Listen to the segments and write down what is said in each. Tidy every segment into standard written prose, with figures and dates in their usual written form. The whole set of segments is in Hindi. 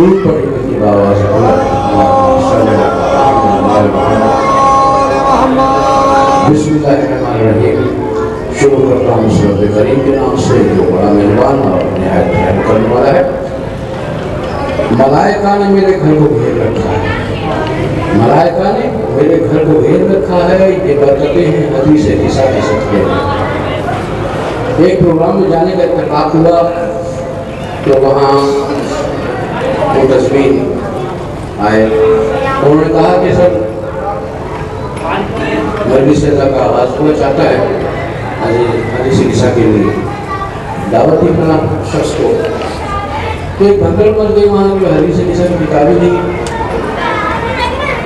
दूर पड़ेगी की आवाज बिस्मिल्लाहिर्रहमानिर्रहीम। शुरू करता हूँ रब करीम के नाम से जो बड़ा मेहरबान और निहायत रहम करने वाला है। मलाइका ने मेरे घर को घेर रखा है, मलाइका ने मेरे घर को घेर रखा है। ये बरकतें हैं हदीस ईसा के सत्य में। एक प्रोग्राम में जाने का इत्तेफाक हुआ तो वहाँ तस्वीर आए, उन्होंने कहा कि सर मरवी से अल्लाह का आवाज़ हुआ चाहता है हदीस ईसा के लिए दावत ही बना शख्स को। तो एक भगल मर गई वहाँ जो हदीस ईसा की किताबें नहीं,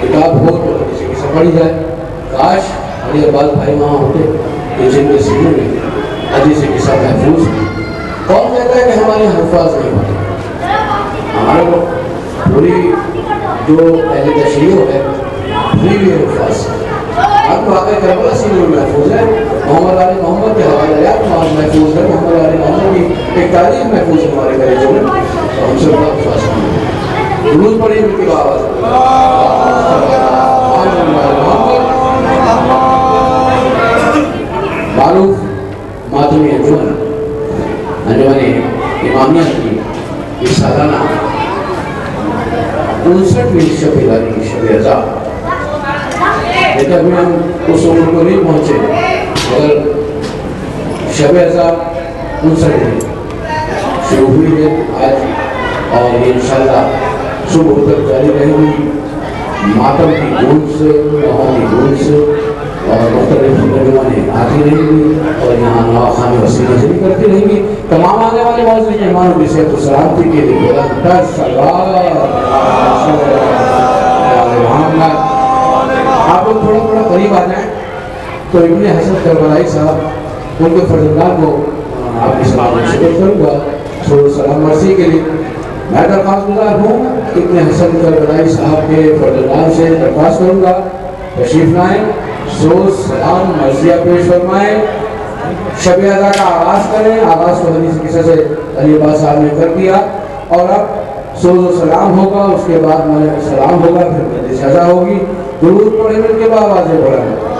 किताब हो तो हदीस ईसा पढ़ी जाए। काश अली अब्बास भाई वहाँ होते कि जिनके सीने में हदीस ईसा महफूज। कौन कहता है कि हमारे हल्फाज नहीं होते? हमारे को पूरी जो पहले तशरीह है पूरी भी अल्फाज अब वाक़ई करबला सीने में महफूज है। मोहम्मद आली मोहम्मद के हवाले महफूज है, मोहम्मद आली मोहम्मद की एक तारीख महफूज है हमारे कलेजों में। तो हम सब अल्फाज दुरूद पढ़ी उनकी आवाज़ मारूफ मातमी अंजुमन इमामिया की सालाना 59वीं शब अज़ा। अभी हम उस उम्र को नहीं पहुँचे मगर शब अज़ा 59 शुरू हुई है आज और ये इंशाअल्लाह सुबह तक जारी रहेगी। मातम की गूंज से, गाँव की गूंज से और मुख्तलिफ नौजवानें आती रहेंगी और यहाँ नवाखाने वसीले से भी करती रहेंगी। तमाम आने वाले मौजूद मेहमानों की सेहत सलामती के लिए आप लोग थोड़ा थोड़ा करीब आ जाएं तो इब्ने हसन करबलाई साहब उनके फर्जंदार को आपकी सलाम शुक्र करूँगा थोड़ा सलाम मर्सी के लिए। मैं दरख्वास्त गुजार हूँ इब्ने हसन करबलाई साहब के फर्जंदार से दरख्वास्त करूँगा तशरीफ लाएँ, सोच सलाम मर्जिया पेश फरमाएँ शब अदा का आगाज़ करें। आगाज़ को हदीस किस्सा से अली अब्बास साहब ने कर दिया और अब सोज़ सलाम होगा, उसके बाद मौला सलाम होगा, फिर मजलिस अज़ा होगी। दुरूद पढ़े मिलके बावाज़े पढ़ें।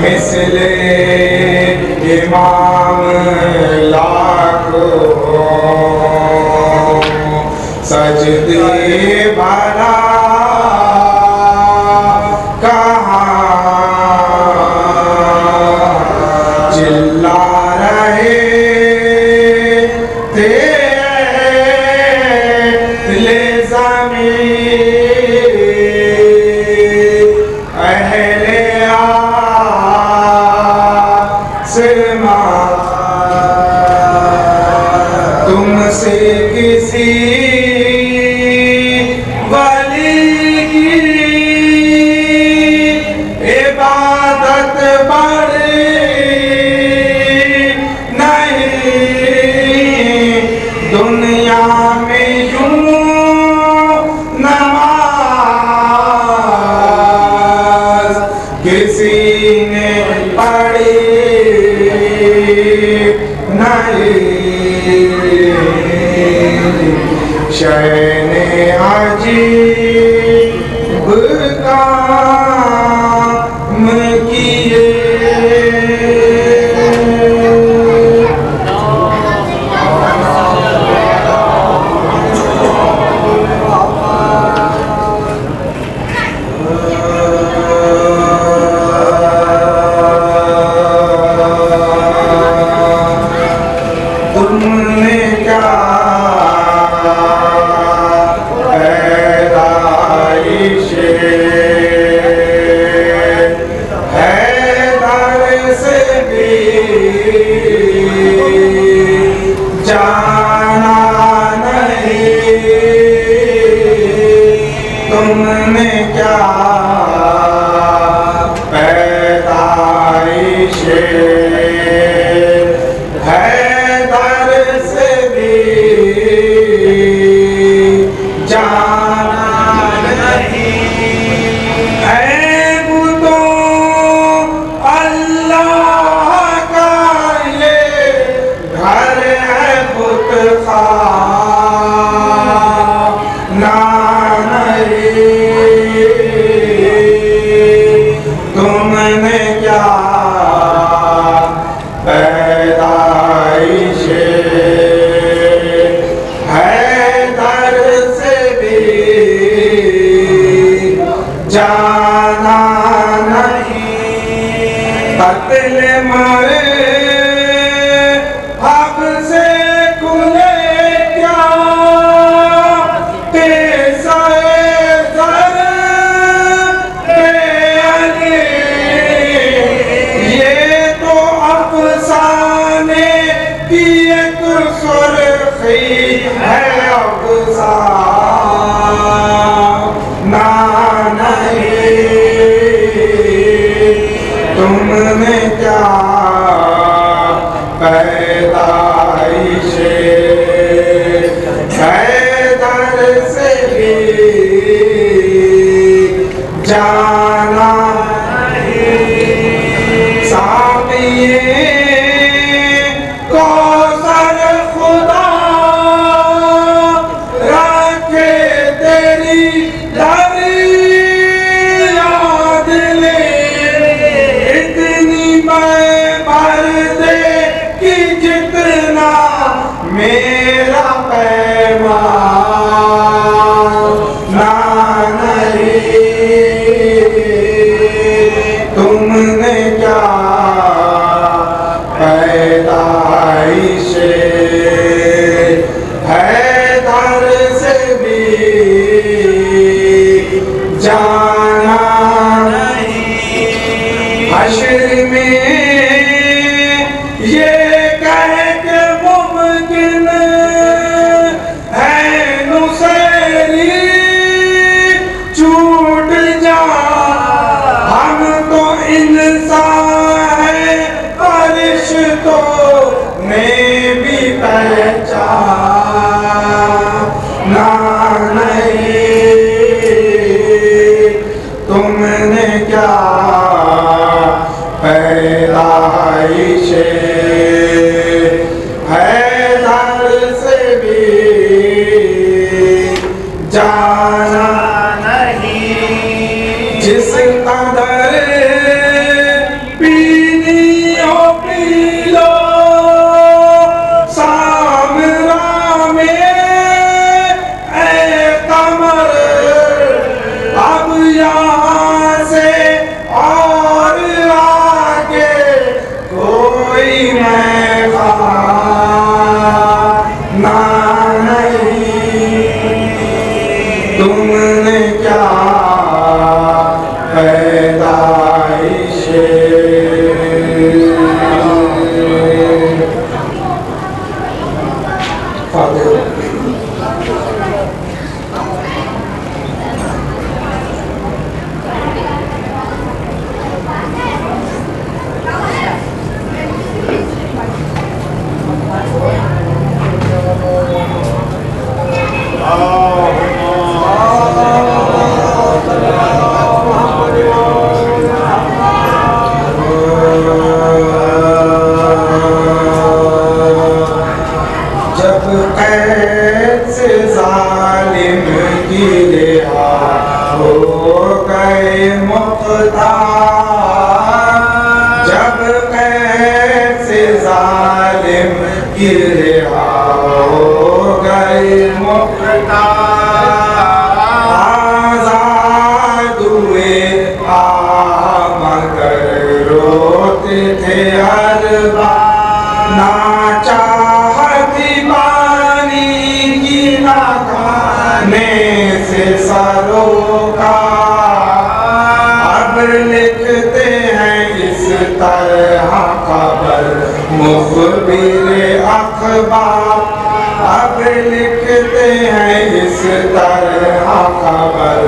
मिसले इमाम लाखों सजदे भरा चिल्ला रहे थे ले ज़मीन अहले आसमां तुमसे किसी वली की इबादत बड़ी दुनिया में यूं नमाज किसी ने पढ़ी नहीं शैने अजीब काम किए तुमने क्या पैदाइशे हैदर से भी जाना नहीं तुमने क्या पैदाइशे हैदर से भी जाना नहीं ऐब तो अल्लाह का ये घर है बुतखाना नहीं तुमने क्या पैदाइशे हैदर से भी जाना नहीं कत्ल मरे अब से खुले क्या तेसाए दर पे अली ये तो अफसाने की एक सुर्खी है अफसाना नहीं तुमने क्या पैदाइशे हैदर से भी जाना साबिए कौसर खुदा रखे तेरी दर याद ले इतनी मैं भर दे कि जितना मेरा पैमाना नहीं तुमने क्या पैदाइशे हैदर से भी जाना नहीं हश्र में ये कह के मुमकिन है नुसैरी छूट जा हम तो इंसान है फरिश्तों ने भी पहचाना नहीं तुमने क्या पैदाइशे हैदर से भी जाना नहीं इस कदर पीनी हो पी लो सामरा में ऐ कमर अब यहाँ से और आगे कोई मैं खाना नहीं तुमने क्या पैदाइश जब कैद से जालिम की रिहा हो गए मुख्तार जब कैद से जालिम की रिहा हो गए मुख्तार आजाद हुए मगर रोते थे हर बार ना चाहती पानी की ना खाने से सरोकार अब लिखते हैं इस तरह खबर मुखबिर अखबार अब लिखते हैं इस तरह खबर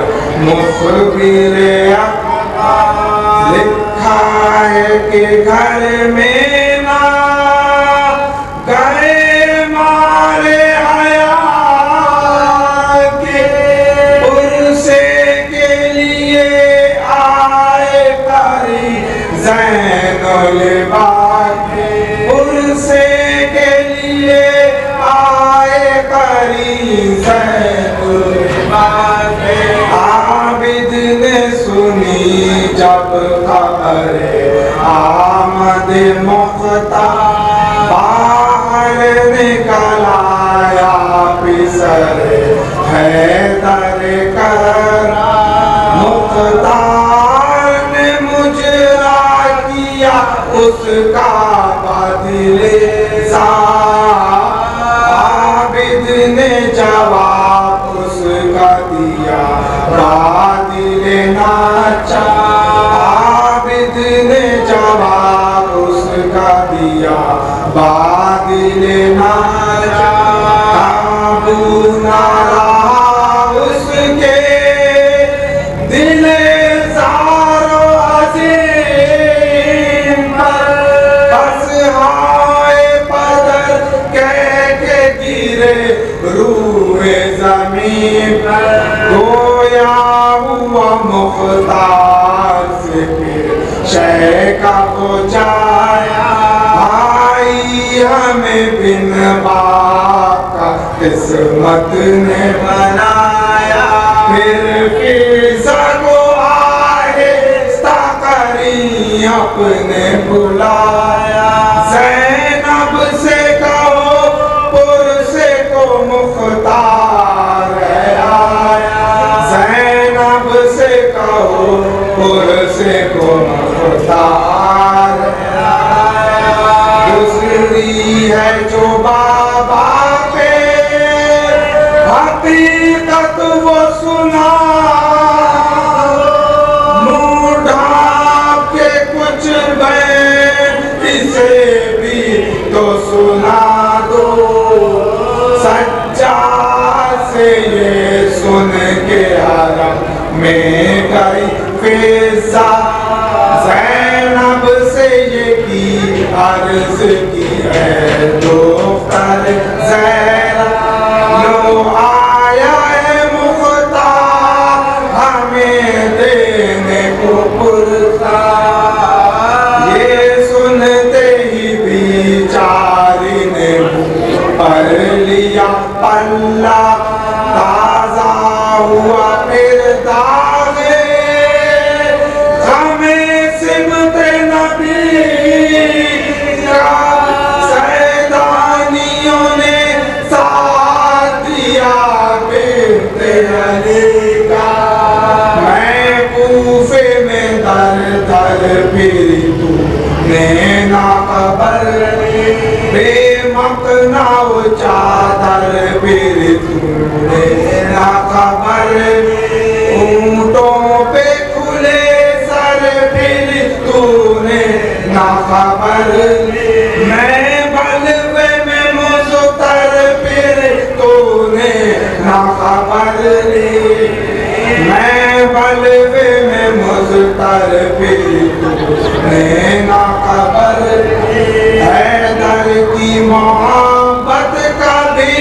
मुखबिर अखबार लिखा है कि घर में ना गए मारे हया के पुरसे के लिए आए करी ज़ैनुल बाक़ी पुरसे के लिए आए करी ज़ैनुल बाक़ी आबिद ने सुनी जब खबर आमद मुख्तार बाहर निकल आया पिसर हैदर करा मुख्तार ने मुजरा किया उसका बदले आबिद ने जवाब उसका दिया बादिले नाचा आबिद ने जवाब उसका दिया बादिले नाचा काबू ना रहा उसके दिले ज़ारो अज़ीम पर बस हाय पदर कह के गिरे रूहे ज़मीन पर गोया हुआ मुख्तार से फिर शह का पहुँचाया भाई हमें बिन बाप का किस्मत ने बनाया फिर सगो आहिस्ता करी अपने बुलाया ज़ैनब से कहो पुरसे को मुख्तार आया ज़ैनब से कहो पुरसे को मुख्तार गुज़री है जो बाबा पे हकीकत वो सुना मुँह ढाँप के कुछ बैठ इसे भी तो सुना दो सच्चार से ये सुन के हरम में गई फिजा ज़ैनब से ये की अर्ज की है दोस्तर ज़ैनब लो आया है मुख्तार हमें देने को पुरस्कार ये सुनते ही बेचारी ने पर लिया पल्ला ताजा हुआ फिर दागे सर धर फिर तूने ना खबर बेमकनाव चादर फिर तूने ना खबर ऊंटों पे खुले सर फिर तूने ना खबर मैं बलवे में मुझतर फिर तूने ना खबर मैं बलवे में मुझतर फिर तूने ना खबर हैदर की मोहब्बत का भी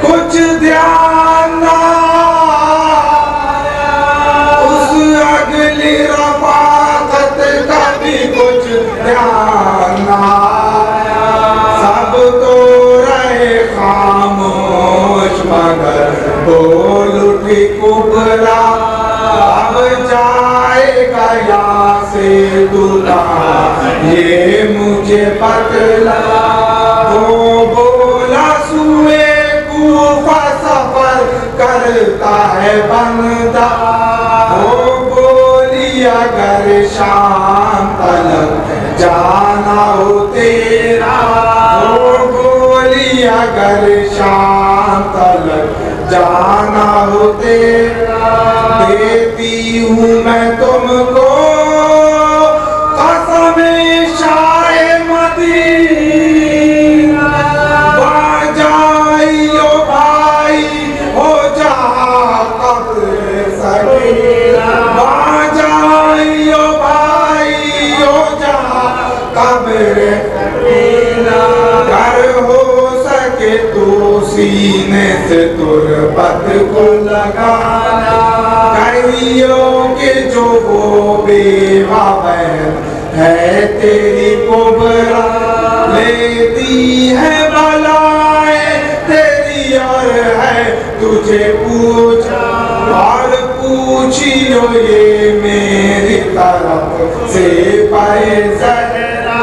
कुछ ध्यान ना उस अगली रफाकत का भी कुछ ध्यान ना सब तो रहे खामोश मगर बोल उठी कुबरा अब जाएगा यहाँ से दूल्हा ये मुझे बतला वो बोला सुए कूफा सफर करता है बंदा वो बोली अगर शाम तलक जाना हो तेरा वो बोली अगर शाम तलक जाना हो तेरा देती हूँ मैं तुमको कसम शाए मदीना बाजाइयो भाई हो जा कब्र सगीरा बाजाइयो भाई हो जा कब्र कर हो सके तो सीने से तुरबत को लगाना कहियो के जो वो बेवा बहन है तेरी कुबरा लेती है बलाएं तेरी और है तुझे पूछा और पूछियो ये मेरी तरफ से पाए जहरा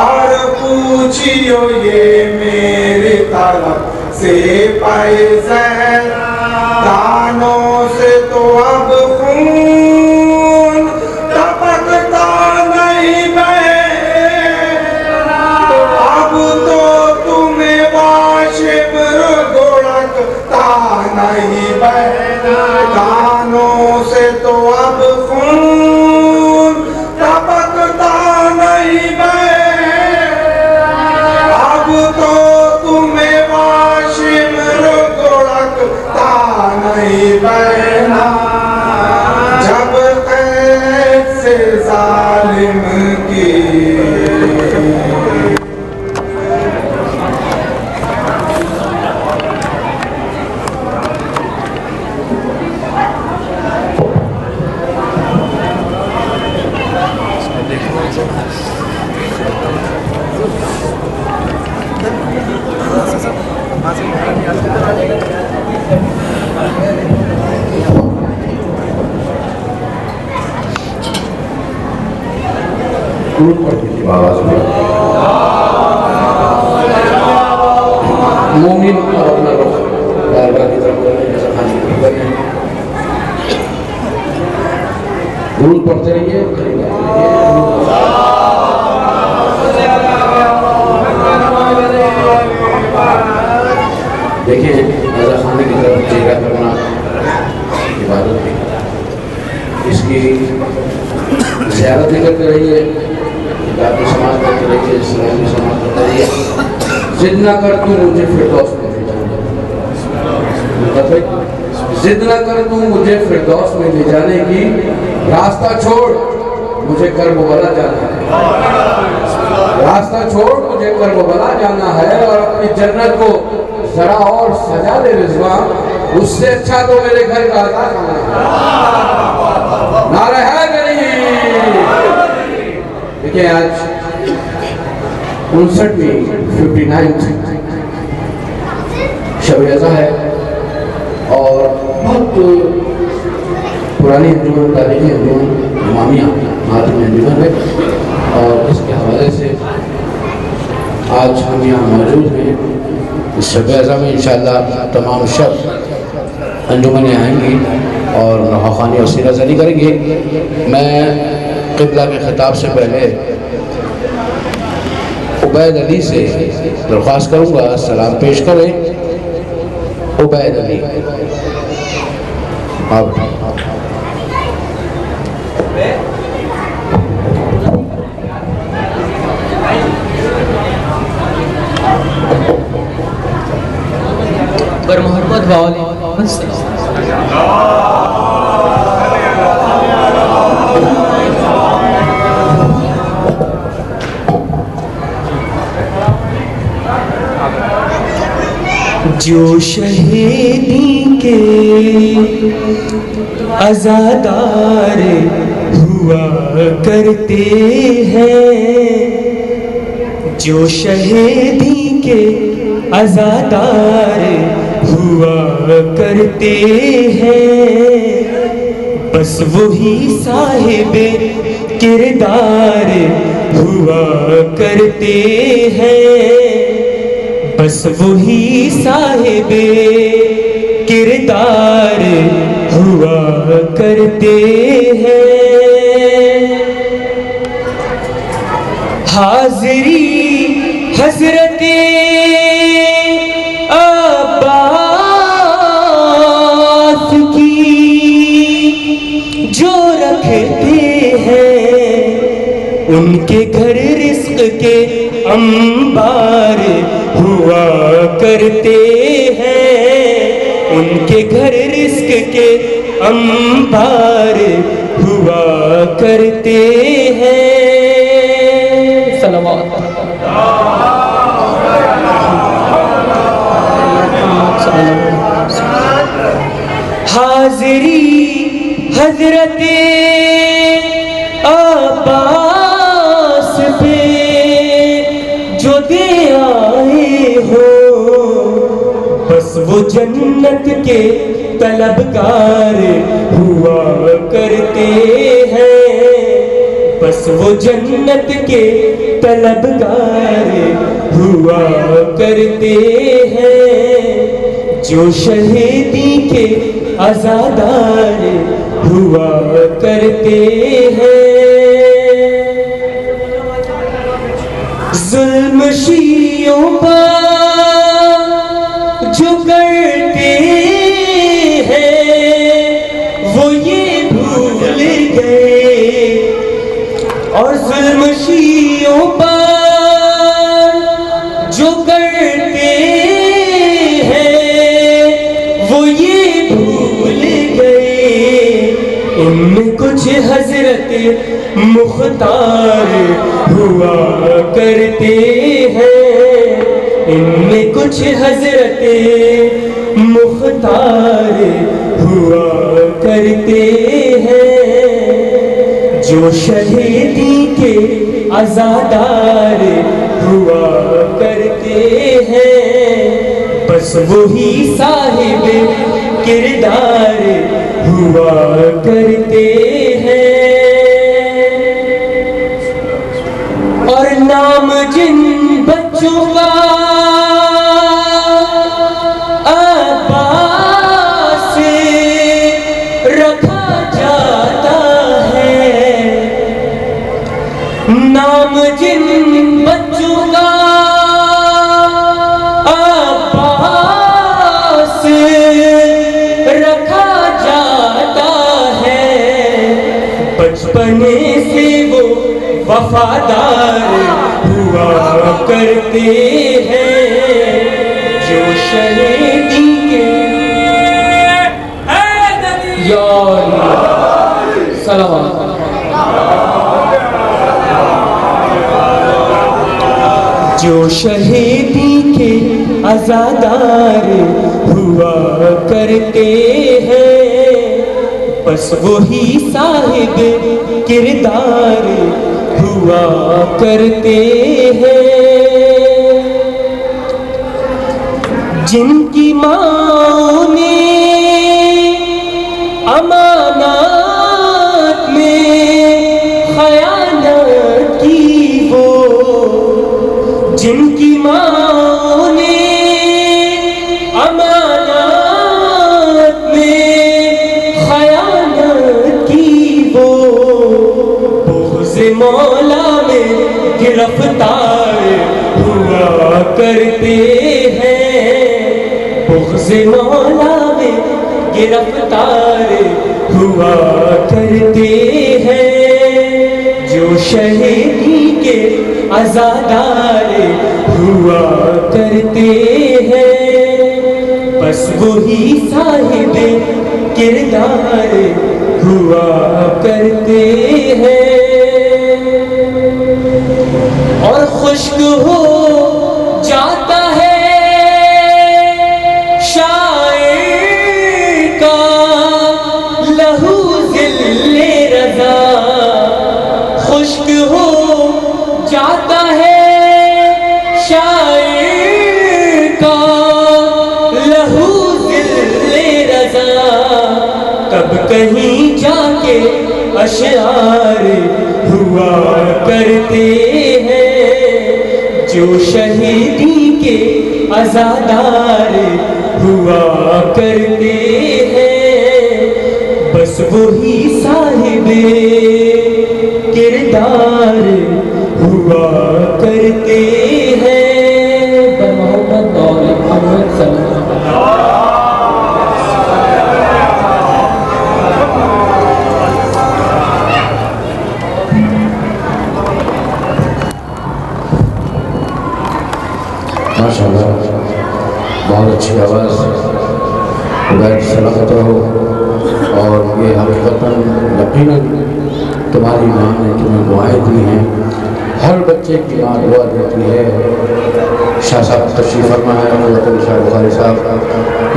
और पूछियो ये मेरी तरफ से पाए जहरा दानों से तो अब खून टपकता नहीं बहना अब तो तुम्हें वाशिम गुड़कता नहीं बहना दानों से तो अब खून टपकता नहीं बहना अब तो तुम्हें वाशिम गुड़कता नहीं बहना जब कैद से जालिम की दूर पड़ती थी आवाज में मोमिन और अपना रुख बारगाह की तरफ करने जैसा खाने की करने दूर पड़ते रहिए देखिए रजा खाने की तरफ चेहरा करना इबादत है इसकी ज़ियारत भी करते रहिए बाकी समाज करते रहिए इस्लामी समाज करते रहिए जिद ना कर तू मुझे फिरदौस में ले जाने जिद ना कर तू मुझे फिरदौस में ले जाने की रास्ता छोड़ मुझे कर्बला जाना है रास्ता छोड़ मुझे कर्बला जाना है और अपनी जन्नत को जरा और सजा दे रिजवान उससे अच्छा तो मेरे घर का अता खाना है नारा है देखिए आज 59 शब-ए-अज़ा है और बहुत पुरानी अंजुमन तारीखी अंजुमन इमामिया मातमी अंजुमन है और इसके हवाले से आज हम यहाँ मौजूद हैं। इस शब-ए-अज़ा में इंशाअल्लाह तमाम शब अंजुमनें आएंगी और नहाखानी और सीना ज़नी करेंगे। मैं क़िबला के ख़िताब से पहले उबैद अली से दरख्वास्त करूँगा सलाम पेश करें। उबैद अली आप पर मोहम्मद वाले जो शहीदी के आज़ादार हुआ करते हैं, जो शहीदी के आज़ादार हुआ करते हैं, बस वही साहिबे किरदार हुआ करते हैं, बस वही साहिबे किरदार हुआ करते हैं। हाज़री हज़रते अब्बास की जो रखते हैं, उनके घर रिज़्क़ के अंबार हुआ करते हैं, उनके घर रिज़्क़ के अंबार हुआ करते हैं। सलावत हाज़री हज़रते अब्बास पे जो दे आए हो, बस वो जन्नत के तलबगार हुआ करते हैं, बस वो जन्नत के तलबगार हुआ करते हैं, जो शहीदी के आज़ादार हुआ करते हैं। जुल्म शियों पर जो करते हैं, वो ये भूल गए, और जुल्म शियों पर जो करते हैं, वो ये भूल गए, इनमें कुछ हजरत मुख्तार हुआ करते हैं, इनमें कुछ हजरत मुख्तार हुआ करते हैं, जो शहीदी के आज़ादार हुआ करते हैं, बस वही साहिब किरदार हुआ करते हैं। और नाम जिन बच्चों का अब्बास रखा जाता है, नाम जिन बच्चों का अब्बास रखा जाता है, बचपने से वो वफादार हुआ करते हैं, जो शहीदी के सलावत जो शहीदी के आज़ादार हुआ करते हैं, बस वही साहिब किरदार हुआ करते हैं, जिनकी माँ ने अमानत में खयानत की, वो जिनकी माँ ने अमानत में खयानत मौला में गिरफ्तार हुआ करते हैं, बुग़्ज़ मौला में गिरफ्तार हुआ करते हैं। जो शहीदी के अज़ादार हुआ करते हैं, बस वही साहिब किरदार हुआ करते हैं। और खुश्क हो जाता है शायर का लहू ज़िल्ले रज़ा, खुश्क हो जाता है शायर का लहू ज़िल्ले रज़ा, तब कहीं जाके अशआर हुआ करते हैं। जो शहीदी के अज़ादार हुआ करते हैं, बस वही साहिब किरदार हुआ करते हैं। मोहम्मद और मोहम्मद सल्लल्लाहु माशाअल्लाह, बहुत अच्छी आवाज़, बैठ सलामत रहो। और ये हकीकतन यकीनन तुम्हारी माँ ने तुम्हें दुआएं दी हैं, हर बच्चे की माँ दुआ देती है। शाह साहब तशरीफ़ फरमा है, शाह बुखारी साहब,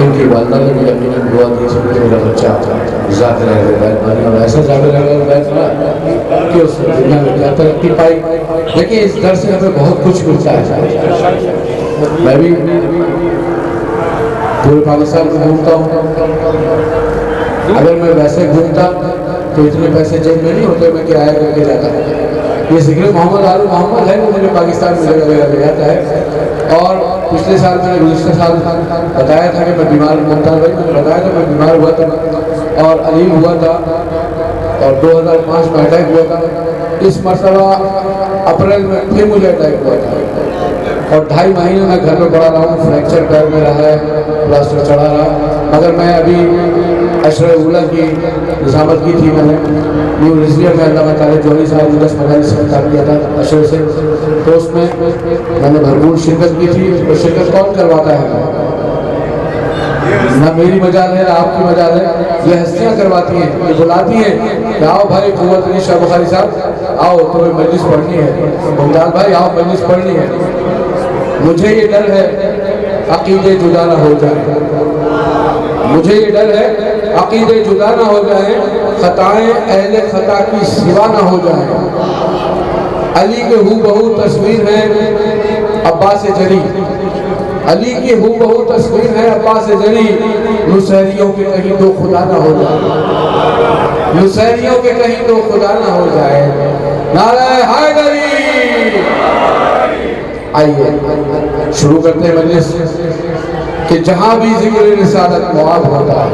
इनकी वालदा ने भी यकीनन दुआ दी थी कि मेरा बच्चा ज़ाकिर बैठ बने और ऐसा ज़ाकिर बैठ बना कि उस दुनिया में क्या तरक्की पाई। देखिए, इस दर से हमें बहुत कुछ मिलता है। मैं भी पूरे पाकिस्तान में घूमता हूँ, अगर मैं वैसे घूमता तो इतने पैसे जेब में नहीं होते, मैं किराया करके जाता। ये जिक्र मोहम्मद आलू मोहम्मद है, वो मुझे पाकिस्तान में जगह ले जाता है। और पिछले साल मैंने गुज़िश्ता साल बताया था कि मैं बीमार मुमताज़ भाई मैंने बताया था मैं बीमार हुआ था और अलीम हुआ था और 2005 में अटैक हुआ था। इस मरतबा अप्रैल में फिर मुझे अटैक हुआ था और 2.5 महीने मैं घर में पड़ा रहा हूँ। फ्रैक्चर पैर में रहा है, प्लास्टर चढ़ा रहा, मगर मैं अभी अशर-ए-उला की निज़ामत की थी मैंने न्यू रिजलिया में। अल्लाह ताला जौहरी साहब ने 10 मजालिस से खिताब किया था अशर से, तो उसमें मैंने भरपूर शिरकत की थी। और शिरकत कौन करवाता है? ना मेरी मजाल है, आपकी मजाल है, ये हस्तियाँ करवाती हैं, ये बुलाती हैं कि आओ भाई कुव्वत अली शाह बुखारी साहब आओ, तुम्हें मजलिस पढ़नी है, मुमताज़ भाई आओ मजलिस पढ़नी है। मुझे ये डर है अकीदे जुदा ना हो जाए, मुझे ये डर है अकीदे जुदा ना हो जाए, खताएं अहले खता की सिवा ना हो जाए। अली के हूबहू तस्वीर है अब्बास जरी, अली की हूबहू तस्वीर है अब्बास जरी, नुसैरियों के कहीं तो खुदा ना हो जाए, नुसैरियों के कहीं तो खुदा ना हो जाए। नारे हैदरी। आइए शुरू करते हैं मजलिस कि जहाँ भी जिक्र रिसालत मुआद होता है।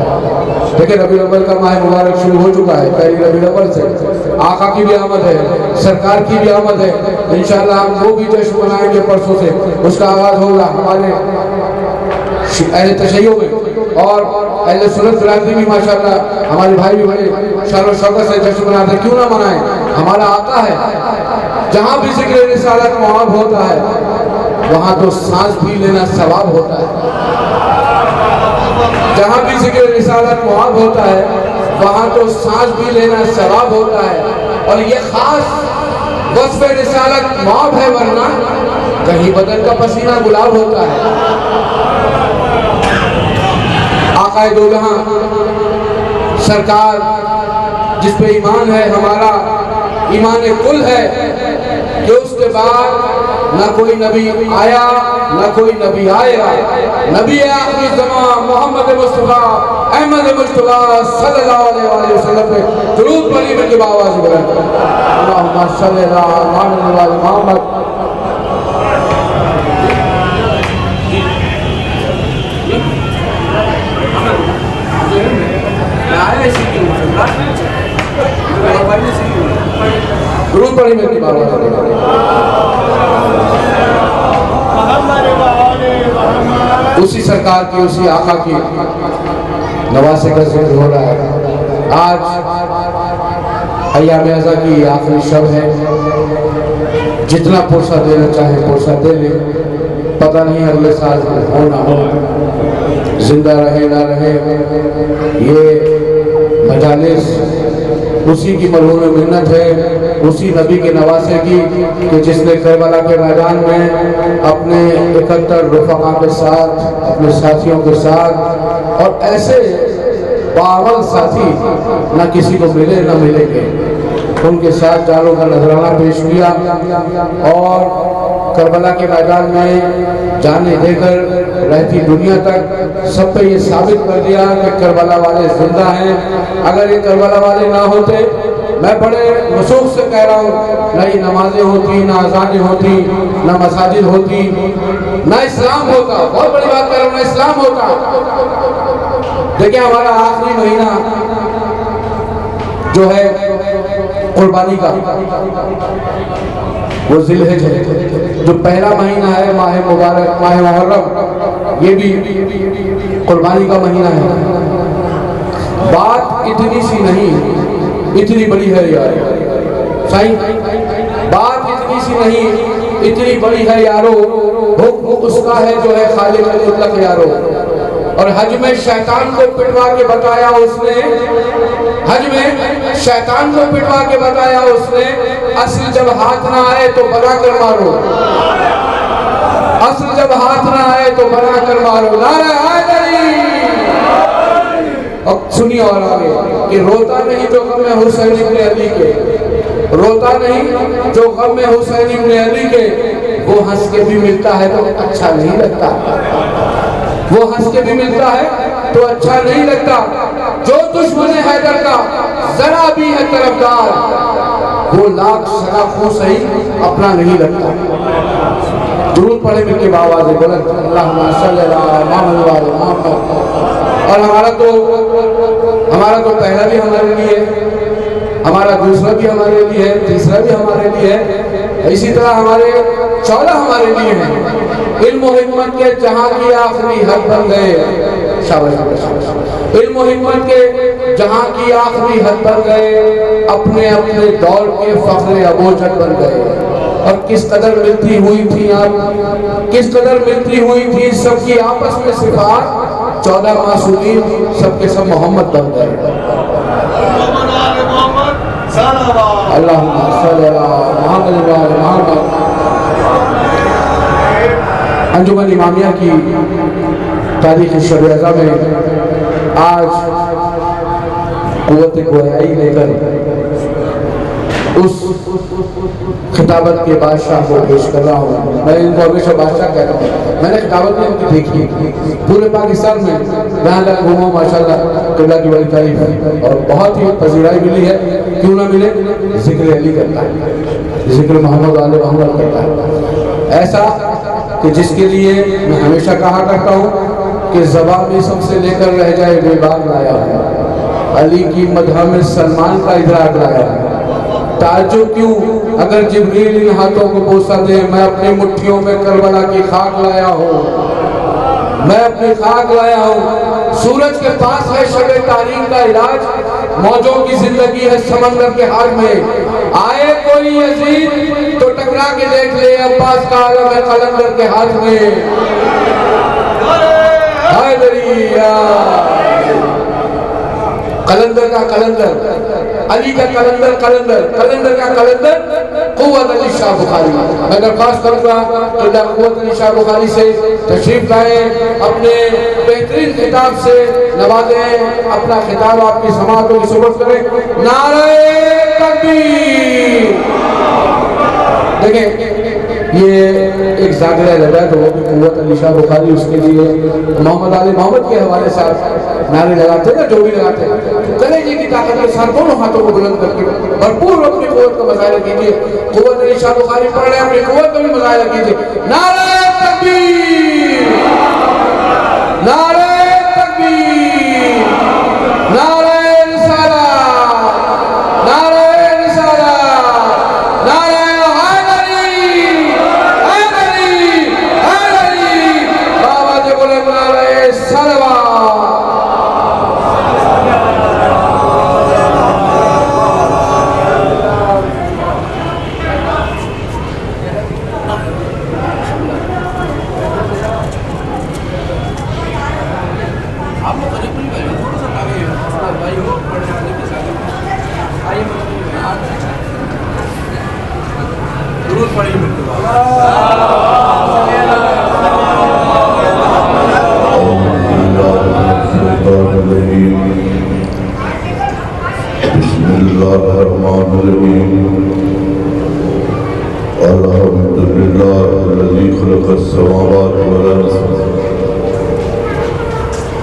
देखिए, रबी अव्वल का माह मुबारक शुरू हो चुका है, पहली रबी अव्वल से आका की भी आमद है, सरकार की भी आमद है। इंशाअल्लाह हम वो भी जश्न मनाएंगे, परसों से उसका आगाज होगा हमारे अहले तशय्युअ में और अहले सुन्नत बिरादरी भी। माशाअल्लाह हमारे भाई भी बड़े शान और शौकत से जश्न मनाते, क्यों ना मनाएं, हमारा आता है। जहाँ भी जिक्र रिसालत मुआद होता है वहाँ तो सांस भी लेना सवाब होता है, जहाँ भी जिक्र रिसालत मुआद होता है वहाँ तो सांस भी लेना सवाब होता है। और ये खास वस्फ़ रिसालत मुआद है, वरना कहीं बदन का पसीना गुलाब होता है। आक़ाए दो जहां सरकार जिस पे ईमान है, हमारा ईमान कुल है कि उसके बाद ना कोई नबी आया ना कोई नबी आएगा। नबी आखिरी ज़मान मोहम्मद मुस्तफ़ा अहमद मुस्तफ़ा सल्लल्लाहु अलैहि वसल्लम पे दुरूद पढ़ी में जब आवाज़ बुलंद अल्लाहुम्मा सल्लि अला मोहम्मद। दुरूद दुरूद पढ़ी मेरी बाबा। उसी सरकार की, उसी आका की नवासे का जिक्र हो रहा है। आज अय्याम अज़ा की आखिरी शब है। जितना पुरसा देना चाहे पुरसा दे ले, पता नहीं अगले साल हो ना हो, जिंदा रहे ना रहे। ये मजालिस उसी की मरहूम मिन्नत है, उसी नबी के नवासे की कि जिसने करबला के मैदान में अपने 71 रफ़क़ा के साथ, अपने साथियों के साथ, और ऐसे 52 साथी न किसी को मिले न मिलेंगे, उनके साथ जालों का नजराना पेश किया और करबला के मैदान में जाने देकर रहती दुनिया तक सब पे ये साबित कर दिया कि करबला वाले जिंदा हैं। अगर ये करबला वाले ना होते, मैं बड़े वसूख से कह रहा हूँ, न ये नमाजें होती, ना अज़ानें होती, ना मसाजिद होती, ना इस्लाम होता। बहुत बड़ी बात कर रहा हूँ, ना इस्लाम होता। देखिए हमारा आखिरी महीना जो है कुर्बानी का, वो ज़िलहिज है। जो पहला महीना है माह मुबारक, माह मुहर्रम, ये भी कुर्बानी का महीना है। बात इतनी सी नहीं, इतनी बड़ी है यार। सही बात इतनी सी नहीं, इतनी बड़ी है यारो। हुक्म उसका है जो है खालिक मुतलक यारो। और हज में शैतान को पिटवा के बताया उसने, हज में शैतान को पिटवा के बताया उसने, असल जब हाथ ना आए तो बना कर मारो, असल जब हाथ ना आए तो बना कर मारो। नारा हैदरी। अब सुनिए और आगे कि रोता नहीं जो गम में हुसैन इब्न अली के, रोता नहीं जो गम में हुसैन इब्न अली के, वो हंस के भी मिलता है तो अच्छा नहीं लगता, वो हंस के भी मिलता है तो अच्छा नहीं लगता। जो दुश्मन हैदर का जरा भी है तरफदार, वो लाख सलाखों सही अपना नहीं लगता। दुरूद पढ़े मिलके बावाज़ बुलंद अल्लाहुम्मा सल्ली अला मुहम्मद व आले मुहम्मद। और हमारा तो पहला भी हमारे लिए, हमारा दूसरा भी हमारे लिए है, तीसरा भी हमारे लिए है, इसी तरह हमारे 14 हमारे लिए हैं। इल्म और हिकमत के जहां की आखिरी हद बन गए, शाबाश। इल्म और हिकमत के जहां की आखिरी हद बन गए, अपने अपने दौर के फख्र अबोजद बन गए। और किस कदर मिलती हुई थी आप, किस कदर मिलती हुई थी सबकी आपस में सिफात, 14 मासूमीन सबके सब मोहम्मद बन गए। अल्लाहुम्मा सल्ली अला मुहम्मद व आले मुहम्मद। अंजुमन इमामिया की तारीख शब-ए-अज़ा में आज क़ुव्वत गोयाई लेकर उस खिताबत के बादशाह को पेश कर रहा हूँ। मैं इनको हमेशा बादशाह कहता हूँ। मैंने खिताबत में उनकी देखी पूरे पाकिस्तान में, जहाँ तक घूमो माशाल्लाह किबला की बड़ी तारीफ है और बहुत ही पजीराई मिली है। क्यों ना मिले, जिक्र अली करता है, जिक्र मोहम्मद आले मोहम्मद करता है। ऐसा कि जिसके लिए मैं हमेशा कहा करता हूँ कि ज़बान में सबसे लेकर रह जाए बेबाक लाया है। अली की मदह में सलमान का इदराक लाया है। ताज्जुब क्यों अगर जिब्रील इन हाथों को बोसा दे, मैं अपनी मुट्ठियों में करबला की खाक लाया हूँ, मैं अपनी खाक लाया हूँ। सूरज के पास है शब तारीख का इलाज, मौजों की जिंदगी है समंदर के हाथ में। आए कोई यजीद तो टकरा के देख ले, अब्बास का आलम है कलंदर के हाथ में। कलंदर का कलंदर, अली का कलंदर, कलंदर का कलंदर क़ुव्वत अली शाह बुखारी। मैं दरख्वास्त करूँगा कि क़ुव्वत अली शाह बुखारी से तशरीफ लाए, अपने बेहतरीन खिताब से नवाजें, अपना खिताब आपकी समाअतों की सुबह करें। नारे तकबीर। देखें ये एक जागरा लगा तो वो भी क़ुव्वत अली शाह बुखारी, उसके लिए मोहम्मद आले मोहम्मद के हवाले से नारे लगाते ना, जो भी लगाते हैं, कलेजे की ताकत के साथ दोनों हाथों को बुलंद करके भरपूर अपनी क़ुव्वत का मुज़ाहिरा कीजिए। क़ुव्वत अली शाह बुखारी पढ़ रहे हैं, अपनी क़ुव्वत का भी मुज़ाहिरा कीजिए। नारे तकबीर, नारे तकबीर, नारे रिसालत, नारे रिसालत, बिस्मिल्लाहिर्रहमानिर्रहीम अल्हम्दुलिल्लाहिल्लज़ी खलक़स-समावाति वल अर्ज़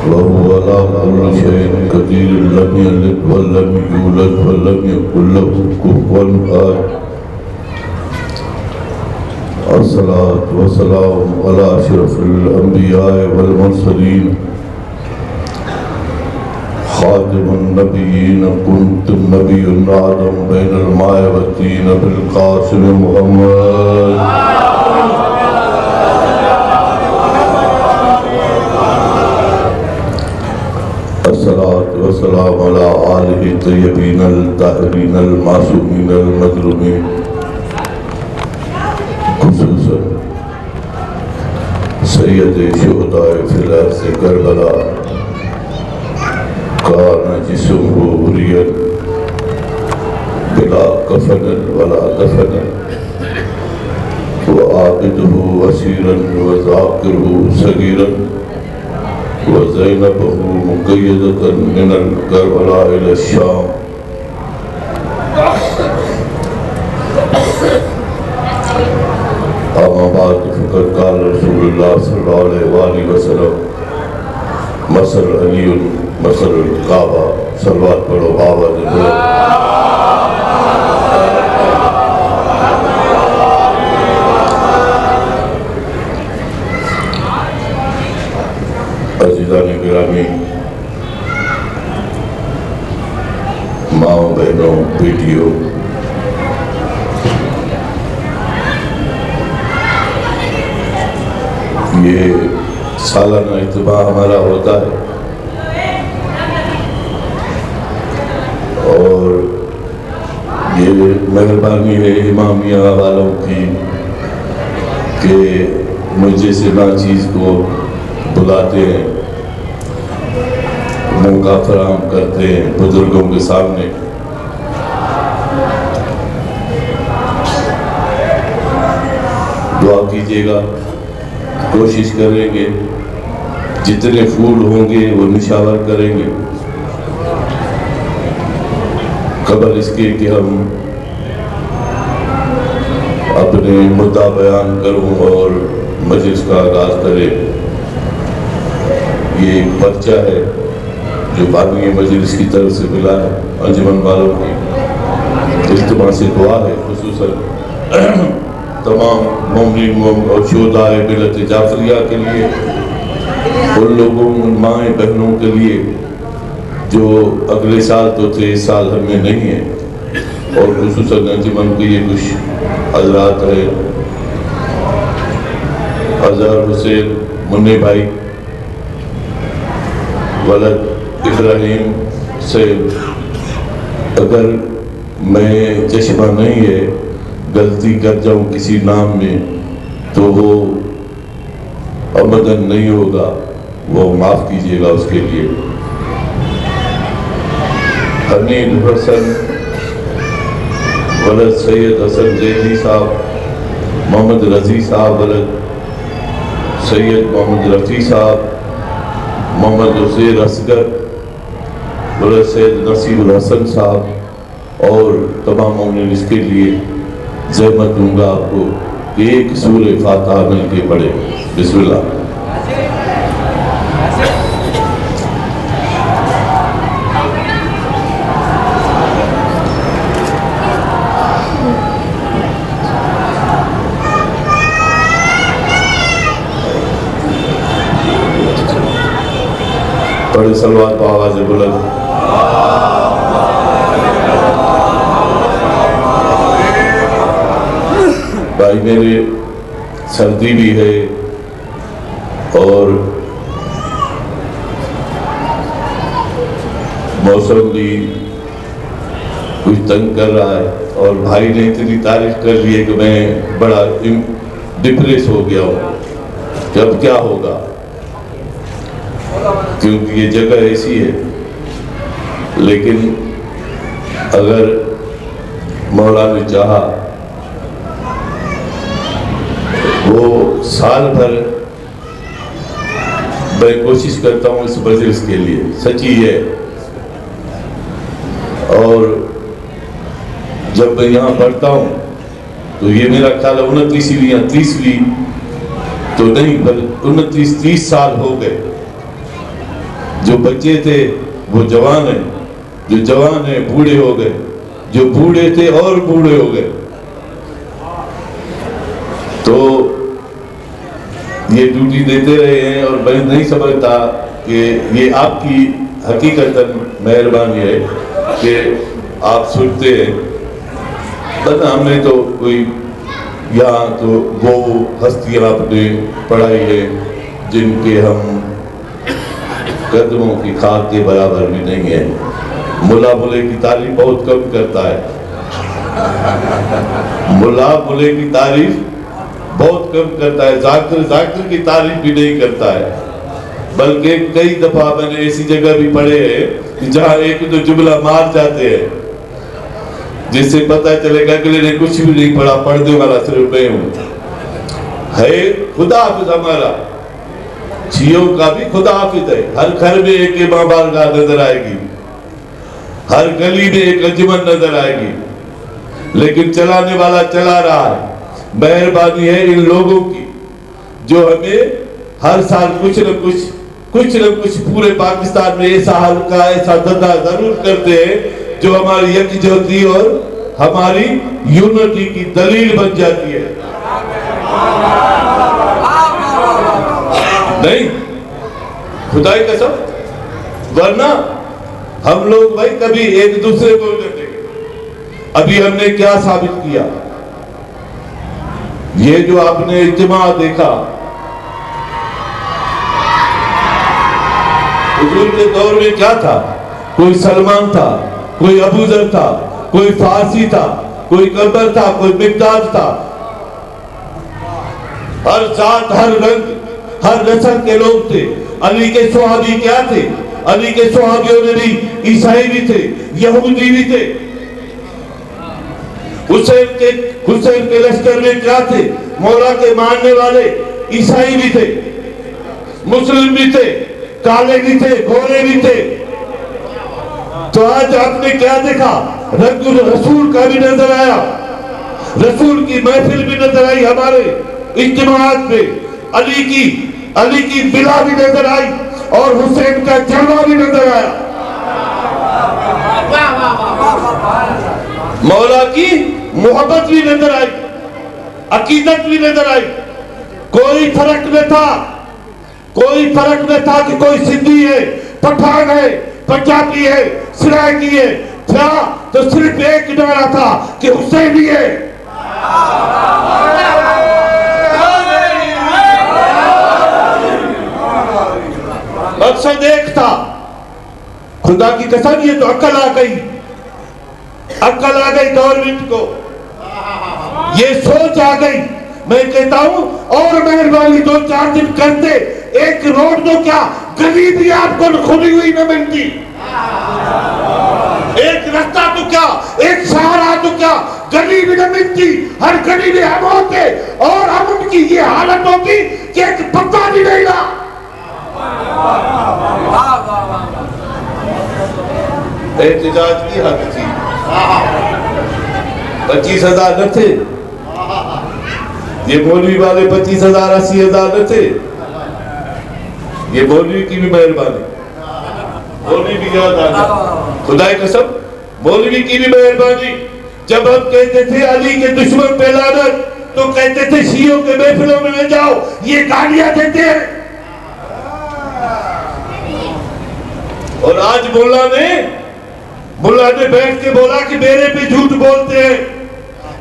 व हुवा अला कुल्लि शैइन क़दीर लम यलिद व लम यूलद व लम यकुल लहू कुफुवन अहद अस्सलातु वस्सलामु अला अशरफिल अंबिया वल मुरसलीन खातिमुन नबिय्यीन कुंतुम नबियुन आदम बैनल माए व तीन बिल कासिम मुहम्मद अस्सलातु वस्सलामु अला आलिहि तय्यबीनल ताहिरीनल मासूमीनल मज़लूमीन खुसूसन सैयद शुहदाए फिल अर्ज़ करबला काना जिस्मुहु हुरियन बिला कफन वला दफन व आबिदुहु वसीरन व ज़ाकिरुहु सगीरन व ज़ैनबुहु मुक़य्यदतन मिनल करबला इला शाम अम्मा बाद फ़क़द क़ाल रसूलुल्लाह सल्लल्लाहु अलैहि वसल्लम मसल अलीयुन मसल काबा सलवात पढ़ो बाबा ने अज़ीज़ाने गिरामी माओ बहनों बेटियों ये सालाना इज्तिमा हमारा होता है और ये मेहरबानी है इमामिया वालों की कि मुझे से नाचीज़ को बुलाते हैं, मौका फराहम करते हैं बुजुर्गों के सामने। दुआ कीजिएगा, कोशिश करेंगे जितने फूल होंगे वो निशावर करेंगे कबल इसके कि हम अपने मुद्दा बयान करूं और मजलिस का आगाज करें। ये एक पर्चा है जो बानी मजलिस की तरफ से मिला है अंजुमन वालों की इज्तिमा से दुआ है खुसूसन तमाम मोमिन और शोहदाए मिल्लत जाफरिया के लिए, उन लोगों उन माए बहनों के लिए जो अगले साल तो थे इस साल हमें नहीं है, और खुसूसन अंजुमन के ये कुछ हजरात है अजहर हुसैन मुन्ने भाई वलद इब्राहिम से, अगर मैं चश्मा नहीं है गलती कर जाऊं किसी नाम में तो वो अमदन नहीं होगा, वो माफ़ कीजिएगा उसके लिए। हमीद हसन वलद सैयद हसन जैदी साहब, मोहम्मद रज़ी साहब वलद सैयद मोहम्मद रफ़ी साहब, मोहम्मद हुसैन असगर वलद सैयद नसीरुल हसन साहब, और तमाम मोमिन इसके लिए ज़हमत दूंगा आपको कि एक सूरह फातिहा मिल के पढ़े। बिस्मिल्लाह। पढ़े सलवात को आवाज़ बुलंद। भाई मेरे सर्दी भी है और मौसम भी कुछ तंग कर रहा है, और भाई ने इतनी तारीफ कर ली है कि मैं बड़ा डिप्रेस हो गया हूँ कि अब क्या होगा, क्योंकि ये जगह ऐसी है। लेकिन अगर मौला ने चाहा साल भर मैं कोशिश करता हूँ इस मजलिस के लिए, सच्ची है। और जब मैं यहाँ पढ़ता हूँ तो ये मेरा ख्याल 29वीं या 30वीं तो नहीं, बल्कि 29-30 साल हो गए। जो बच्चे थे वो जवान है, जो जवान है बूढ़े हो गए, जो बूढ़े थे और बूढ़े हो गए। तो ये ड्यूटी देते रहे हैं और मैं नहीं समझता कि ये आपकी हकीकतन मेहरबानी है कि आप सुनते हैं। बस हमने तो कोई यहाँ तो वो हस्तियाँ आपने पढ़ाई है जिनके हम कदमों की खाक के बराबर भी नहीं है। मुल्ला मुल्ले की तारीफ बहुत कम करता है, मुल्ला मुल्ले की तारीफ बहुत कम करता है, जाकिर की तारीफ भी नहीं करता है। बल्कि कई दफा मैंने ऐसी जगह भी पढ़े हैं कि जहाँ एक तो जुमला मार जाते हैं जिससे पता चलेगा कि अगले ने कुछ भी नहीं पढ़ा, पढ़ने वाला सिर्फ मैं हूँ। है खुदा हाफिज हमारा, शियों का भी खुदा हाफिज है। हर घर में एक इमाम बारगाह नजर आएगी, हर गली में एक अंजुमन नजर आएगी, लेकिन चलाने वाला चला रहा है। मेहरबानी है इन लोगों की जो हमें हर साल कुछ न कुछ पूरे पाकिस्तान में ऐसा हल्का ऐसा धंधा जरूर करते हैं जो हमारी यकजहती और हमारी यूनिटी की दलील बन जाती है। नहीं, खुदाई कसम, वरना हम लोग भाई कभी एक दूसरे को देते। अभी हमने क्या साबित किया? ये जो आपने इज्तिमा देखा, हुजूर के दौर में क्या था? कोई सलमान था, कोई अबू जर था, कोई फारसी था, कोई कब्र था, कोई मिकदाद था। हर जात, हर रंग, हर नस्ल के लोग थे। अली के सुहाबी क्या थे? अली के सुहाबियों में भी ईसाई भी थे, यहूदी भी थे। हुसैन के लश्कर में क्या थे? मौला के मानने वाले ईसाई भी थे, मुस्लिम भी थे, काले भी थे, गोरे भी थे। तो आज आपने क्या देखा? रंग रसूल का भी नजर आया, रसूल की महफिल भी नजर आई, हमारे इज्तिमात में अली की बिला भी नजर आई और हुसैन का जलवा भी नजर आया। मौला की मोहब्बत भी नजर आई, अकीदत भी नजर आई। कोई फर्क न था, कोई फर्क न था कि कोई सिंधी है, पठान है, पंजाबी है, सराइकी है। था तो सिर्फ एक नारा था कि हुसैनी है। मकसद एक था। खुदा की कसम, ये तो अक्ल आ गई, अक्ल आ गई गवर्नमेंट को, ये सोच आ गई। मैं कहता हूं और मेहरबानी 2-4 दिन करते, एक रोड तो क्या गली भी आपको खुली हुई न मिलती, एक रास्ता तो क्या, एक सहारा तो क्या, गली भी न मिलती। हर गली में हम होते और हम उनकी ये हालत होती कि एक पत्ता भी नहीं ला। एहतजाज की हद थी। 25,000 न थे ये मौलवी वाले, 25,000 80,000 न थे। ये मौलवी की भी मेहरबानी, मौलवी भी याद आ गया। खुदाई कसम, मौलवी की भी मेहरबानी। जब हम कहते थे अली के दुश्मन पे लानत, तो कहते थे शियों के महफिलों में न जाओ, ये गालियां देते हैं। और आज मुल्ला ने बैठ के बोला कि मेरे पे झूठ बोलते हैं,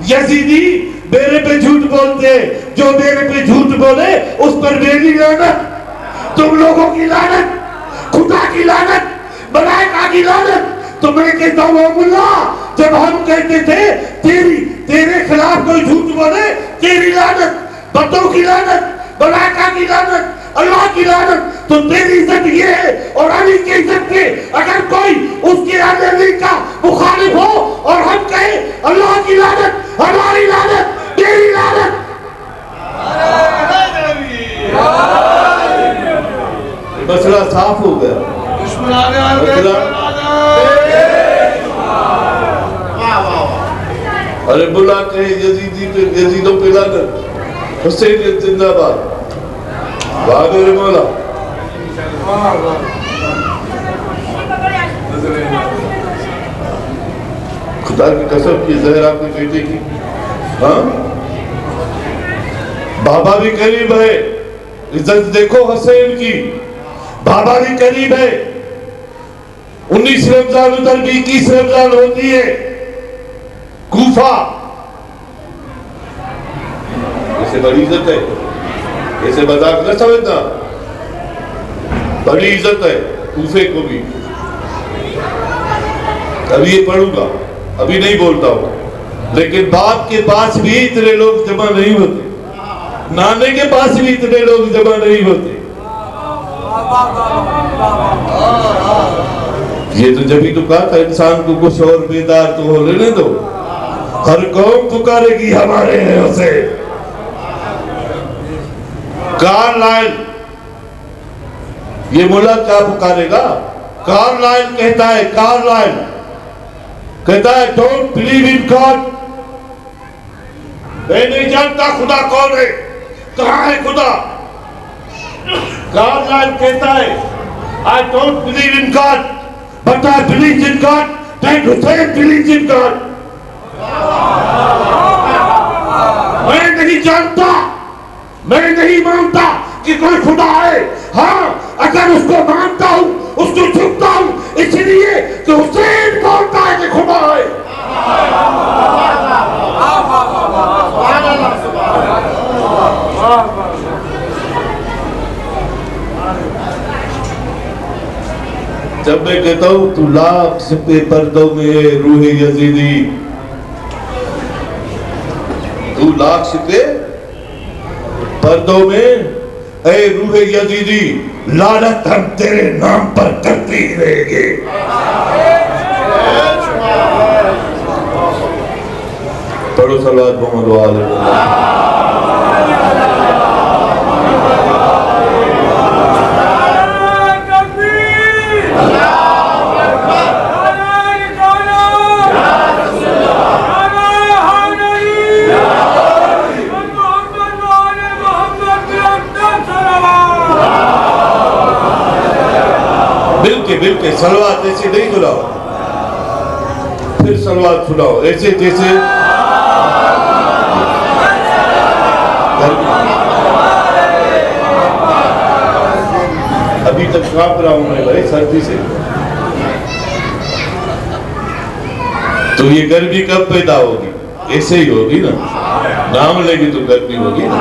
यजीदी मेरे पे झूठ बोलते हैं। जो मेरे पे झूठ बोले उस पर मेरी लानत, तुम लोगों की लानत, खुदा की लानत, मलाइका की लानत। तो मैं कहता हूँ मुल्ला, जब हम कहते थे तेरे खिलाफ कोई झूठ बोले, तेरी लानत, बतों की लानत, मलाइका की लानत, अल्लाह की लानत, तो तेरी इज्जत ये है। और अली की इज्जत पे अगर कोई उसके अली का मुखालिफ हो और हम कहें अल्लाह की लानत, हमारी लानत, तेरी लानत, साफ हो गया। अरे बुलाते हैं यजीदी पे, यजीदों पे लानत, हुसैन जिंदाबाद, वाह मेरे मौला। खुदा की कसम की जहर आपने बेटे की, हाँ बाबा भी करीब है, इज्जत देखो हुसैन की, बाबा भी करीब है। 19 रमजान उधर भी 21 रमजान होती है कूफा, इसे बड़ी इज्जत है, इसे मजाक न समझना, बड़ी इज्जत है कूफे को भी। अभी ये पढ़ूंगा, अभी नहीं बोलता हूं, लेकिन बाप के पास भी इतने लोग जमा नहीं होते, नाने के पास भी इतने लोग जमा नहीं होते। ये तो जब ही तो कहा था इंसान को कुछ और बेदार तो हो लेने दो, हर कौम पुकारेगी हमारे हैं उसे। कार्लाइल, ये मुल्ला क्या पुकारेगा? कार्लाइल कहता है, कार्लाइल कहता है डोंट बिलीव इन गॉड, मैं नहीं जानता खुदा कौन है, कहां है खुदा। कार्लाइल कहता है I don't believe in God but I believe in God that Hussain believes in God. मैं नहीं जानता, मैं नहीं मानता कि कोई खुदा है, हाँ अगर उसको मानता हूं, उसको छुपता हूं, इसलिए कि हुसैन बोलता है कि खुदा है। जब मैं कहता हूं तू लाख सिपे पर्दों में रूह यजीदी, तू लाख सिपे पर्दों में ऐ रूह यजीदी, लानत हम तेरे नाम पर करते ही रहेंगे। पढ़ो सलात मोहम्मद वाले। बिल्कुल सलवात ऐसे नहीं सुनाओ, फिर सलवात सुनाओ ऐसे जैसे अभी तक कांप रहा हूं मैं भाई सर्दी से। तो ये गर्मी कब पैदा होगी? ऐसे ही होगी ना, नाम लेगी तो गर्मी होगी ना।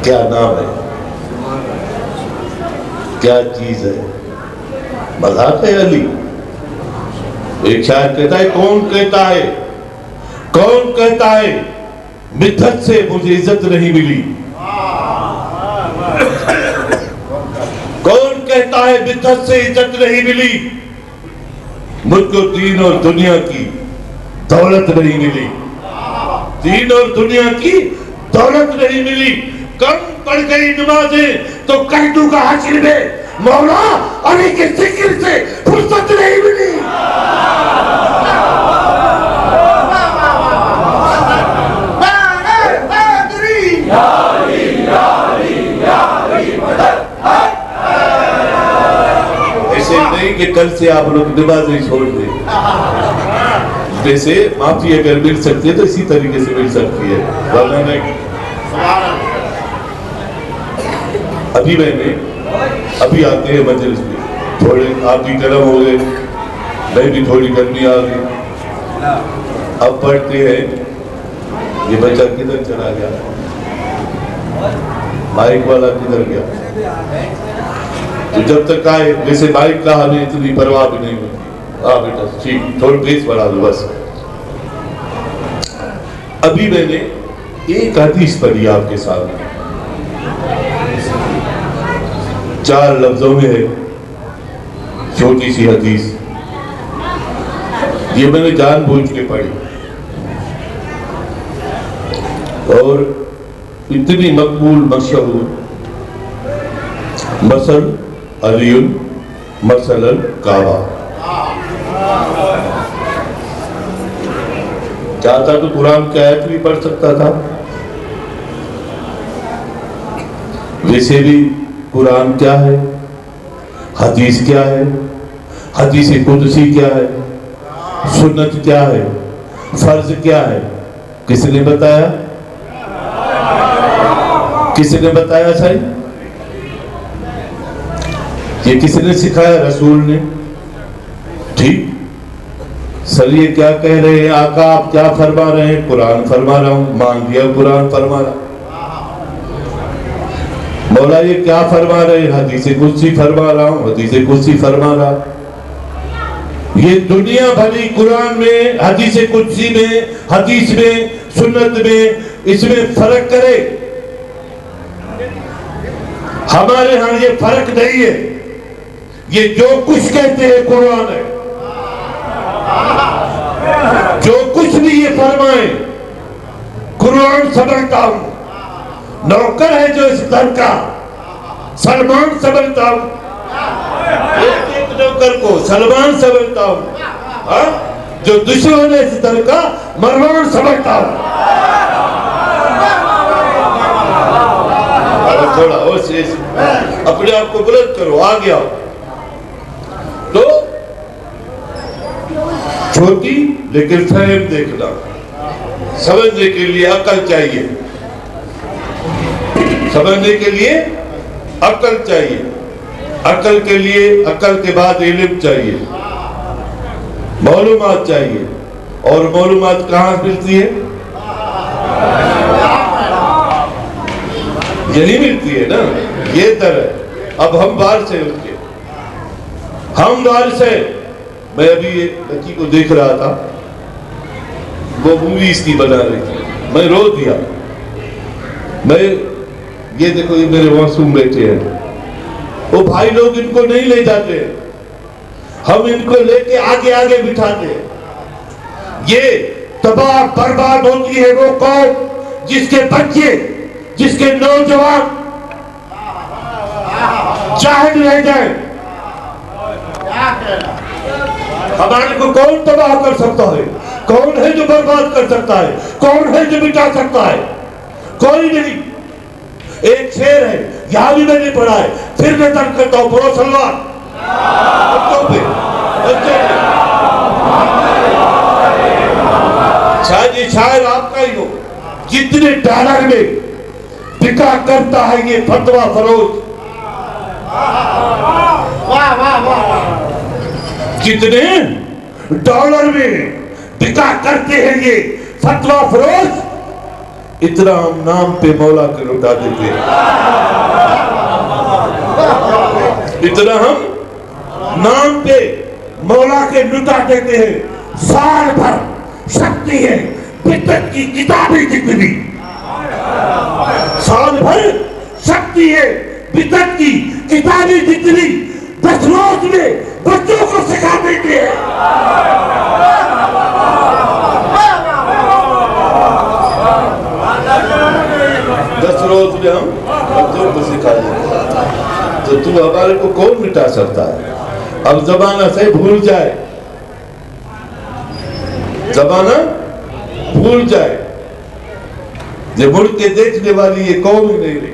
क्या नाम है, क्या चीज है, मजाक है अली। एक शायर कहता है कौन कहता है, कौन कहता है मिद्दत से मुझे इज्जत नहीं मिली, कौन कहता है मिद्दत से इज्जत नहीं मिली, मुझको दीन और दुनिया की दौलत नहीं मिली, दीन और दुनिया की दौलत नहीं मिली। कम पड़ गई नमाजें तो कह दूंगा हासिल में, मौला अली के जिक्र से फुर्सत नहीं मिली। ऐसे नहीं कि कल से आप लोग नमाजें छोड़ दें, जैसे माफी अगर मिल सकती है तो इसी तरीके से मिल सकती है, वरना नहीं। अभी मैंने अभी आते हैं मजलिस में, थोड़े आप भी गर्म हो गए, मैं भी थोड़ी गर्मी आ गई, अब पढ़ते हैं, ये बच्चा किधर चला गया, माइक वाला किधर गया? तो जब तक आए, वैसे माइक का हमें इतनी परवाह भी नहीं होती। हाँ बेटा ठीक, थोड़ा बेस बढ़ा दो बस। अभी मैंने एक हदीस पढ़ी आपके सामने, 4 लफ्जों में है, छोटी सी हदीस। ये मैंने जानबूझ के पढ़ी और इतनी मकबूल मशहूर, मसल अलियुन मसलल काबा। चाहता तो कुरान की आयत भी पढ़ सकता था, वैसे भी कुरान क्या है, हदीस क्या है, हदीस कुदसी क्या है, सुन्नत क्या है, फर्ज क्या है, किसने बताया? किसने बताया सही? ये किसने सिखाया? रसूल ने। ठीक, सर ये क्या कह रहे हैं आका, आप क्या फरमा रहे हैं? कुरान फरमा रहा हूं, मान लिया कुरान फरमा रहा। मौला ये क्या फरमा रहे हैं? हदीस कुदसी फरमा रहा हूं, हदीस कुदसी फरमा रहा। ये दुनिया भली कुरान में, हदीस कुदसी में, हदीस में, सुन्नत में, इसमें फर्क करे। हमारे यहां ये फर्क नहीं है, ये जो कुछ कहते हैं कुरान है, जो कुछ भी ये फरमाए कुरान समझता हूं। नौकर है जो इस दर का, सलमान समझता हूं, एक नौकर को सलमान समझता हूं, जो दुश्मन है इस दर का मरवान समझता हूं। थोड़ा और अपने आप को बुलंद करो, आ गया। तो छोटी लेकिन फहम देखना, समझने के लिए अकल चाहिए, समझने के लिए अकल चाहिए, अकल के लिए अकल के बाद इल्म चाहिए, मालूमात चाहिए। और मालूमात कहाँ मिलती है? यही मिलती है ना, ये दर है। अब हम बाहर से उठे, हम बाहर से, मैं अभी एक लड़की को देख रहा था, वो मूवी इसकी बना रही थी, मैं रो दिया। मैं ये देखो, ये मेरे मासूम बेटे हैं, वो भाई लोग इनको नहीं ले जाते, हम इनको लेके आगे आगे बिठाते हैं। ये तबाह बर्बाद होती है वो कौम जिसके बच्चे, जिसके नौजवान जाहिल रह जाए। हमारे को कौन तबाह कर सकता है? कौन है जो बर्बाद कर सकता है? कौन है जो मिटा सकता है? कोई नहीं। एक शेर है, यहां भी मैंने पढ़ा है, फिर मैं तर्क करता हूं, पढ़ो सलमान। शायद ये शायर आपका ही हो। जितने डॉलर में बिका करता है ये फतवा फरोज, कितने डॉलर में बिका करते हैं ये फतवा फरोज, इतना हम नाम पे मौला के लुटा देते हैं, इतना हम नाम पे मौला के लुटा देते हैं। साल भर शक्ति है बिद्दत की किताबी जितनी, साल भर शक्ति है बिद्दत की किताबी जितनी, 10 रोज में बच्चों को सिखा देते हैं। 10 रोज में हम बच्चों को सिखा देते हैं। तो तू हमारे को कौन मिटा सकता है? अब जमाना से भूल जाए, जमाना भूल जाए, जो मुड़ के देखने वाली ये कौम ही नहीं रही।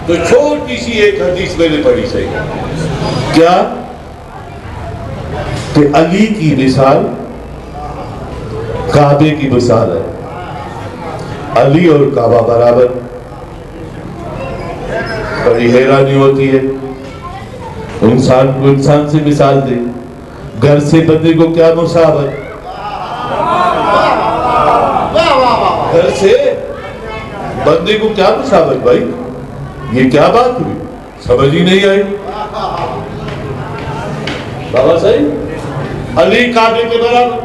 तो छोटी सी एक हदीस मैंने पढ़ी सही, क्या कि अली की मिसाल काबे की मिसाल है, अली और काबा बराबर। बड़ी हैरानी होती है, इंसान को इंसान से मिसाल दे, घर से बंदे को क्या मुसावत, घर से बंदे को क्या मुसावत भाई, ये क्या बात हुई, समझ ही नहीं आई। बाबा साहब अली काबे के बराबर,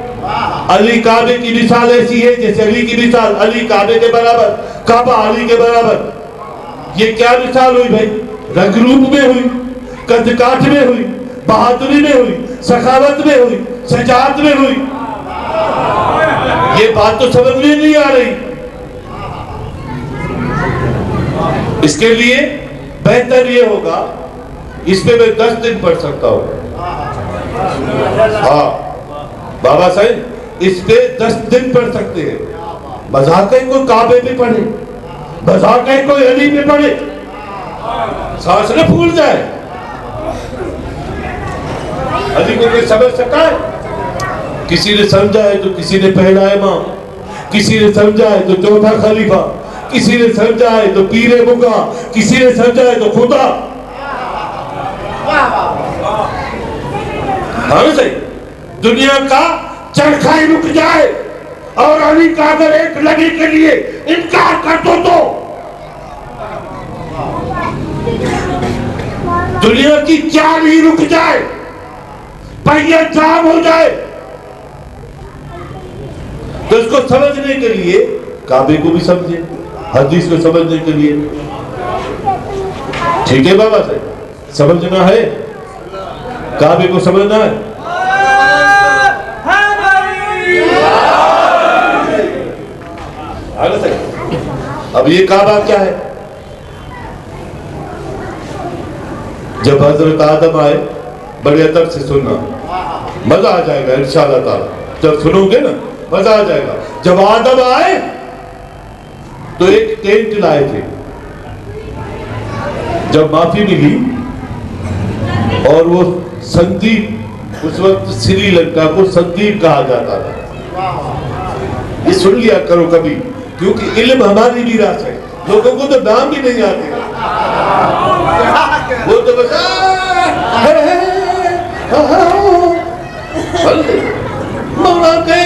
अली काबे की मिसाल ऐसी है जैसे अली की मिसाल अली काबे के बराबर, काबा अली के बराबर। ये क्या मिसाल हुई भाई, रंग रूप में हुई, कद काठ में हुई, बहादुरी में हुई, सखावत में हुई, सजात में हुई। ये बात तो समझ में नहीं आ रही। इसके लिए बेहतर ये होगा, इस पे मैं 10 दिन पढ़ सकता हूं। हाँ बाबा साहब इस पे 10 दिन पढ़ सकते हैं। मजाक है कोई काबे पे पढ़े, मजाक है कोई अली पे पढ़े, सांस न फूल जाए। अली को कोई समझ सकता है? किसी ने समझा है तो किसी ने पहला इमाम, किसी ने समझा है तो चौथा खलीफा, किसी ने समझा है तो पीरे मुगा, किसी ने समझा है तो खुदा। हाँ सही, दुनिया का चरखा ही रुक जाए और अली का अगर एक लड़ी के लिए इनकार कर दो तो दुनिया की चाल ही रुक जाए, पहिया जाम हो जाए। तो इसको समझने के लिए काबे को भी समझे, हदीस को समझने के लिए। ठीक है बाबा साहब, समझना है, काबे को समझना है। अब ये काबा क्या है? जब हजरत आदम आए, बड़े अदब से सुनना, मजा आ जाएगा इंशाअल्लाह ताला। जब सुनोगे ना मजा आ जाएगा। जब आदम आए तो एक टेंट लाए थे। जब माफी मिली और वो संदीप, उस वक्त श्रीलंका को संदीप कहा जाता था। ये सुन लिया करो कभी, क्योंकि इल्म हमारी विरासत है। लोगों को तो नाम भी नहीं आते, वो तो बस मौला के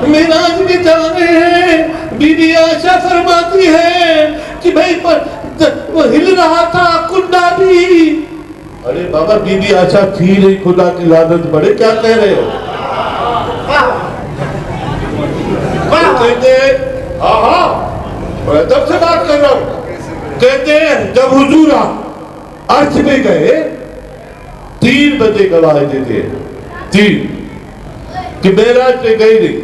मिराज भी जा रहे हैं। बीबी आशा फरमाती है कि भाई वो हिल रहा था कुंडा भी। अरे बाबा बीबी आशा थी नहीं, खुदा की लानत पड़े, क्या कह रहे हो? कहते हाँ हाँ मैं तब से बात कर रहा हूं। कहते हैं जब हुजूर अर्श में गए 3 बंदे गवाह देते हैं, 3 कि मेराज पे गई नहीं,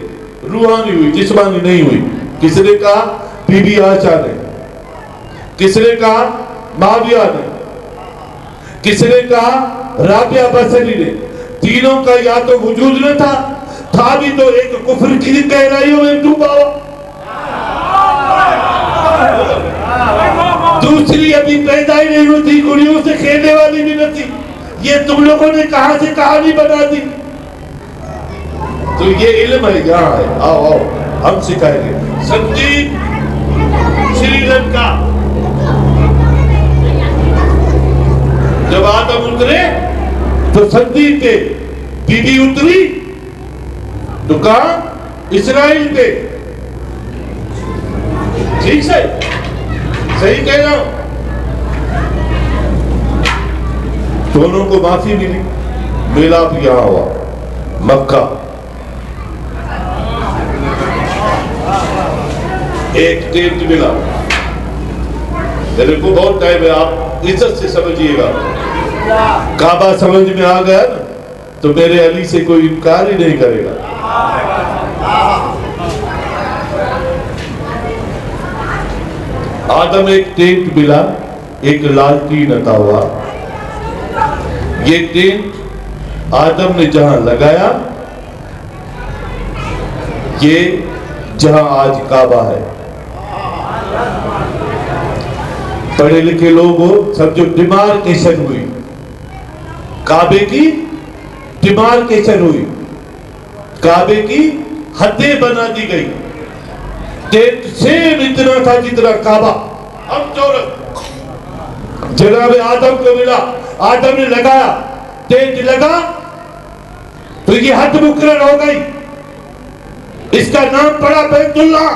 रूहानी हुई, जिस्मानी नहीं हुई। किसने कहा? बीबी आशा ने। किसने कहा? माविया ने। किसने कहा? राबिया बसरी ने। तीनों का या तो वजूद न था भी तो एक कुफ्र की गहराइयों में डूबा हुआ, दूसरी अभी पैदा ही नहीं हुई थी, गुड़ियों से खेलने वाली भी न थी। ये तुम लोगों ने कहां से कहानी बना दी। तो ये इल्म है, यहाँ है, आओ आओ हम सिखाएंगे। संदीप श्रीलंका, जब आदम उतरे तो संदीप पे बीबी उतरी तो कहा इस्राइल पे। ठीक है, सही कह रहा हूं। दोनों को माफी मिली, मिलाप यहां हुआ मक्का। एक टेंट मिला। मेरे को बहुत टाइम है, आप इज्जत से समझिएगा। काबा समझ में आ गया ना तो मेरे अली से कोई इनकार ही नहीं करेगा। आदम एक टेंट मिला, एक लालटीन अता हुआ। ये टेंट आदम ने जहां लगाया, ये जहां आज काबा है। पढ़े लिखे लोग हो, सब जो डिमार्केशन हुई, काबे की डिमार्केशन हुई, काबे की हदें बना दी गई। टेंट सेम इतना था जितना काबा। अब चौरस जनाब आदम को मिला, आदम ने लगाया, टेंट लगा तो ये हद मुकर्रर हो गई। इसका नाम पड़ा बैतुल्लाह।